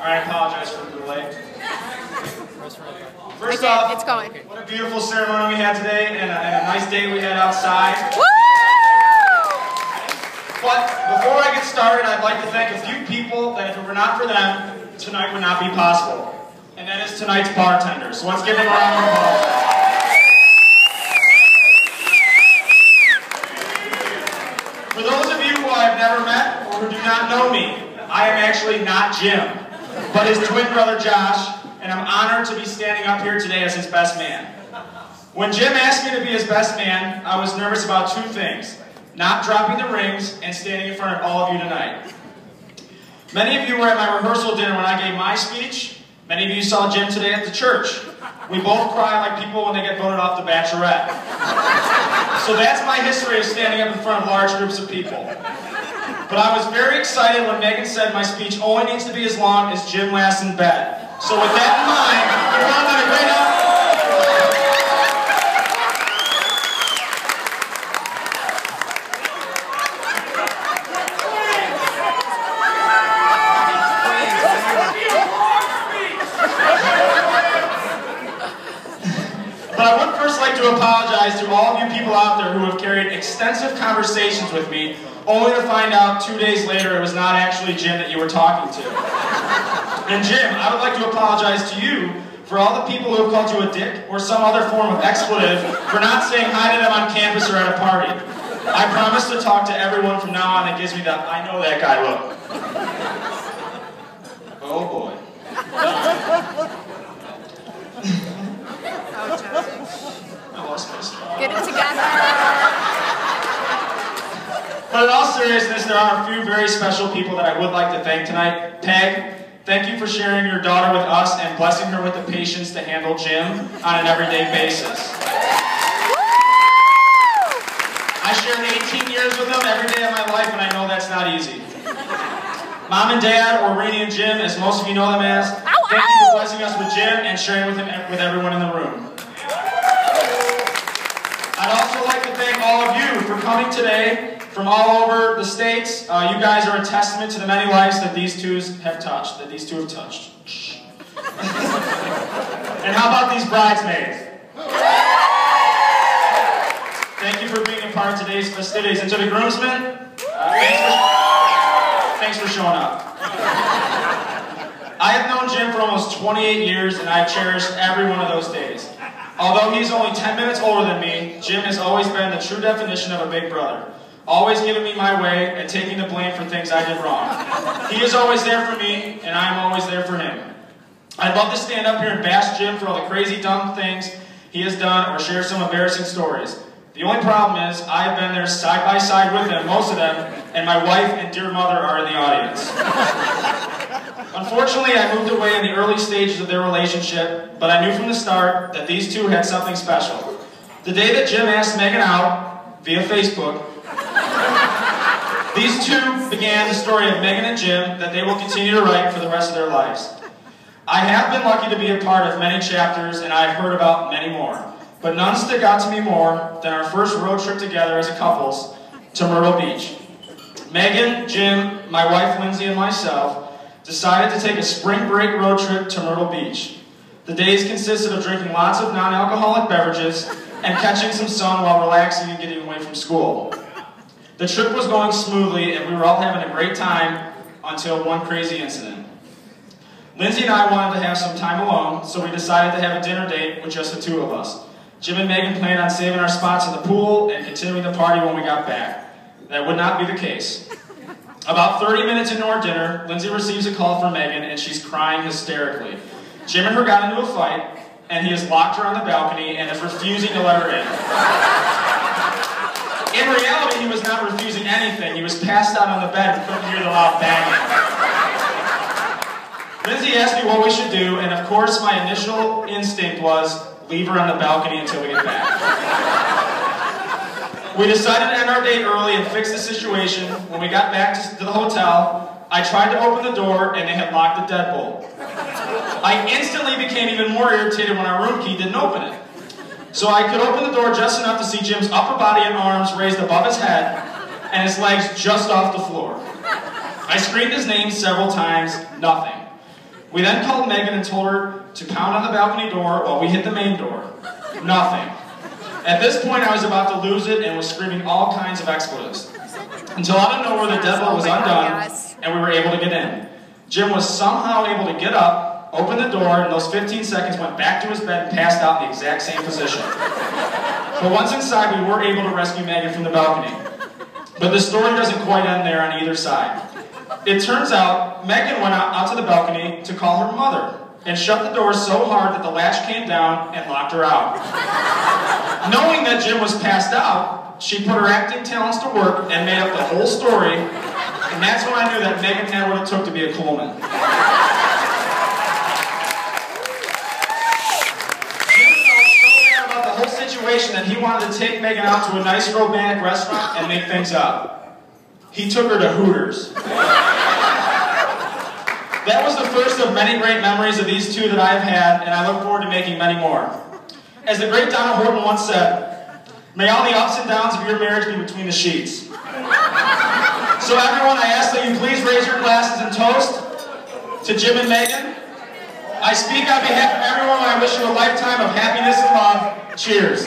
I apologize for the delay. First off, it's going. What a beautiful ceremony we had today, and a nice day we had outside. Woo! But before I get started, I'd like to thank a few people that if it were not for them, tonight would not be possible. And that is tonight's bartenders. So let's give them a round of applause. For those of you who I have never met or who do not know me, I am actually not Jim, but his twin brother Josh, and I'm honored to be standing up here today as his best man. When Jim asked me to be his best man, I was nervous about two things: not dropping the rings and standing in front of all of you tonight. Many of you were at my rehearsal dinner when I gave my speech. Many of you saw Jim today at the church. We both cry like people when they get voted off the Bachelorette. So that's my history of standing up in front of large groups of people. But I was very excited when Megan said my speech only needs to be as long as Jim lasts in bed. So with that in mind, we're all going to great up. But I would first like to apologize to all of you people out there who have carried extensive conversations with me, only to find out 2 days later it was not actually Jim that you were talking to. And Jim, I would like to apologize to you for all the people who have called you a dick or some other form of expletive for not saying hi to them on campus or at a party. I promise to talk to everyone from now on. It gives me that I know that guy look. Oh boy. I lost my spot. Get it together. But in all seriousness, there are a few very special people that I would like to thank tonight. Peg, thank you for sharing your daughter with us and blessing her with the patience to handle Jim on an everyday basis. I shared 18 years with him every day of my life, and I know that's not easy. Mom and Dad, or Rainey and Jim, as most of you know them as, thank you for blessing us with Jim and sharing with him with everyone in the room. I'd also like to thank all of you for coming today from all over the states. You guys are a testament to the many lives that these two have touched. And how about these bridesmaids? Thank you for being a part of today's festivities. And to the groomsmen, thanks for showing up. I have known Jim for almost 28 years, and I've cherished every one of those days. Although he's only 10 minutes older than me, Jim has always been the true definition of a big brother. Always giving me my way and taking the blame for things I did wrong. He is always there for me, and I'm always there for him. I'd love to stand up here and bash Jim for all the crazy, dumb things he has done or share some embarrassing stories. The only problem is, I have been there side by side with him, most of them, and my wife and dear mother are in the audience. Unfortunately, I moved away in the early stages of their relationship, but I knew from the start that these two had something special. The day that Jim asked Megan out, via Facebook, these two began the story of Megan and Jim that they will continue to write for the rest of their lives. I have been lucky to be a part of many chapters, and I have heard about many more. But none stick out to me more than our first road trip together as a couples to Myrtle Beach. Megan, Jim, my wife Lindsay, and myself decided to take a spring break road trip to Myrtle Beach. The days consisted of drinking lots of non-alcoholic beverages and catching some sun while relaxing and getting away from school. The trip was going smoothly, and we were all having a great time until one crazy incident. Lindsay and I wanted to have some time alone, so we decided to have a dinner date with just the two of us. Jim and Megan planned on saving our spots in the pool and continuing the party when we got back. That would not be the case. About 30 minutes into our dinner, Lindsay receives a call from Megan, and she's crying hysterically. Jim and her got into a fight, and he has locked her on the balcony and is refusing to let her in. In reality, he was not refusing anything. He was passed out on the bed and couldn't hear the loud banging. Lindsay asked me what we should do, and of course my initial instinct was, leave her on the balcony until we get back. We decided to end our date early and fix the situation. When we got back to the hotel, I tried to open the door and they had locked the deadbolt. I instantly became even more irritated when our room key didn't open it. So I could open the door just enough to see Jim's upper body and arms raised above his head and his legs just off the floor. I screamed his name several times, nothing. We then called Megan and told her to pound on the balcony door while we hit the main door. Nothing. At this point, I was about to lose it and was screaming all kinds of expletives. Until out of nowhere, the deadbolt was undone, and we were able to get in. Jim was somehow able to get up, open the door, and those 15 seconds went back to his bed and passed out in the exact same position. But once inside, we were able to rescue Megan from the balcony. But the story doesn't quite end there on either side. It turns out, Megan went out to the balcony to call her mother, and shut the door so hard that the latch came down and locked her out. Knowing that Jim was passed out, she put her acting talents to work and made up the whole story, and that's when I knew that Megan had what it took to be a Coleman. Jim felt so bad about the whole situation that he wanted to take Megan out to a nice romantic restaurant and make things up. He took her to Hooters. That was the first of many great memories of these two that I've had, and I look forward to making many more. As the great Donna Horton once said, may all the ups and downs of your marriage be between the sheets. So everyone, I ask that you please raise your glasses and toast to Jim and Megan. I speak on behalf of everyone when I wish you a lifetime of happiness and love. Cheers.